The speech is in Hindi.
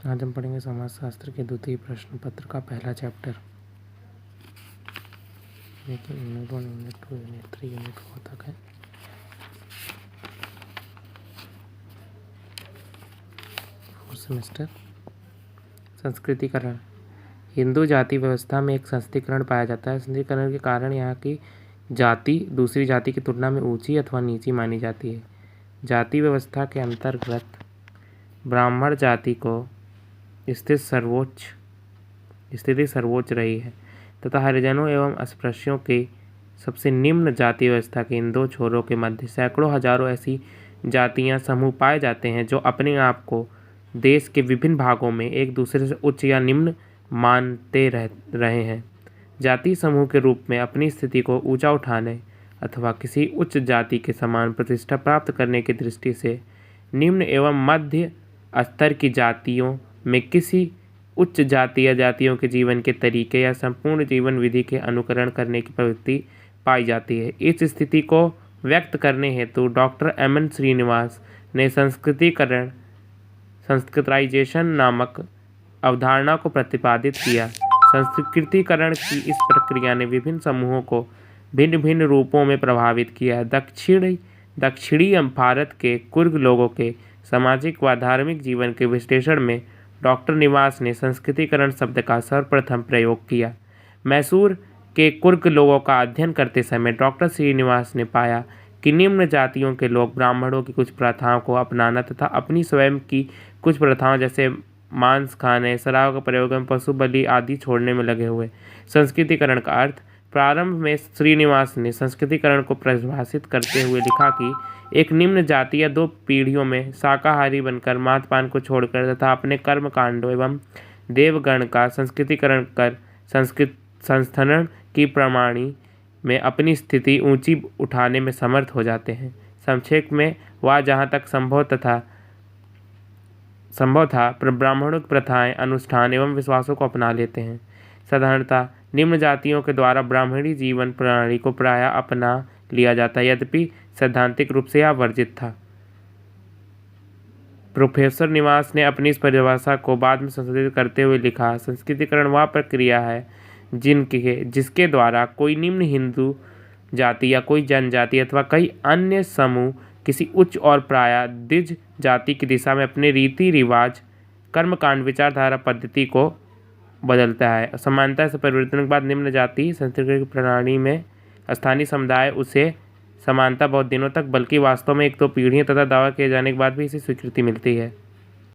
आज हम पढ़ेंगे समाजशास्त्र के द्वितीय प्रश्न पत्र का पहला chapter. Unit 1, unit 2, unit 3, unit 4 तक है। Fourth semester. संस्कृतिकरण। हिंदू जाति व्यवस्था में एक संस्कृतिकरण पाया जाता है। संस्कृतिकरण के कारण यहाँ की जाति दूसरी जाति की तुलना में ऊंची अथवा नीची मानी जाती है। जाति व्यवस्था के अंतर्गत ब्राह्मण जाति को स्थिति सर्वोच्च रही है तथा हरिजनों एवं अस्पृश्यों के सबसे निम्न जाति व्यवस्था के इन दो छोरों के मध्य सैकड़ों हजारों ऐसी जातियां समूह पाए जाते हैं जो अपने आप को देश के विभिन्न भागों में एक दूसरे से उच्च या निम्न मानते रहे हैं। जाति समूह के रूप में अपनी स्थिति को ऊंचा उठाने अथवा किसी उच्च जाति के समान प्रतिष्ठा प्राप्त करने की दृष्टि से निम्न एवं मध्य स्तर की जातियों में किसी उच्च जाति या जातियों के जीवन के तरीके या संपूर्ण जीवन विधि के अनुकरण करने की प्रवृत्ति पाई जाती है। इस स्थिति को व्यक्त करने हेतु डॉक्टर एम.एन. श्रीनिवास ने संस्कृताइजेशन नामक अवधारणा को प्रतिपादित किया। संस्कृतिकरण की इस प्रक्रिया ने विभिन्न समूहों को भिन्न भिन्न रूपों में प्रभावित किया। दक्षिणी भारत के कुर्ग लोगों के सामाजिक व धार्मिक जीवन के विश्लेषण में डॉक्टर निवास ने संस्कृतिकरण शब्द का सर्वप्रथम प्रयोग किया। मैसूर के कुर्ग लोगों का अध्ययन करते समय डॉक्टर श्रीनिवास ने पाया कि निम्न जातियों के लोग ब्राह्मणों की कुछ प्रथाओं को अपनाना तथा अपनी स्वयं की कुछ प्रथाओं जैसे मांस खाने, शराब का प्रयोग एवं पशु बलि आदि छोड़ने में लगे हुए। संस्कृतिकरण का अर्थ। प्रारंभ में श्रीनिवास ने संस्कृतिकरण को परिभाषित करते हुए लिखा कि एक निम्न जाति या दो पीढ़ियों में शाकाहारी बनकर मांसपान को छोड़कर तथा अपने कर्म कांडों एवं देवगण का संस्कृतिकरण कर संस्थान की प्रणाली में अपनी स्थिति ऊंची उठाने में समर्थ हो जाते हैं। संक्षेप में वह जहाँ तक संभव था ब्राह्मणों की प्रथाएं, अनुष्ठान एवं विश्वासों को अपना लेते हैं। साधारणतः निम्न जातियों के द्वारा ब्राह्मणी जीवन प्रणाली को प्रायः अपना लिया जाता है, यद्यपि सैद्धांतिक रूप से यह वर्जित था। प्रोफेसर निवास ने अपनी इस परिभाषा को बाद में संशोधित करते हुए लिखा, संस्कृतिकरण वह प्रक्रिया है जिसके द्वारा कोई निम्न हिंदू जाति या कोई जनजाति अथवा कई अन्य समूह किसी उच्च और प्रायः द्विज जाति की दिशा में अपने रीति रिवाज, कर्मकांड, विचारधारा, पद्धति को बदलता है। समानता से परिवर्तन के बाद निम्न जाति संस्कृति प्रणाली में स्थानीय समुदाय उसे समानता बहुत दिनों तक बल्कि वास्तव में 1-2 पीढ़ियों तथा दावा किए जाने के बाद भी इसे स्वीकृति मिलती है।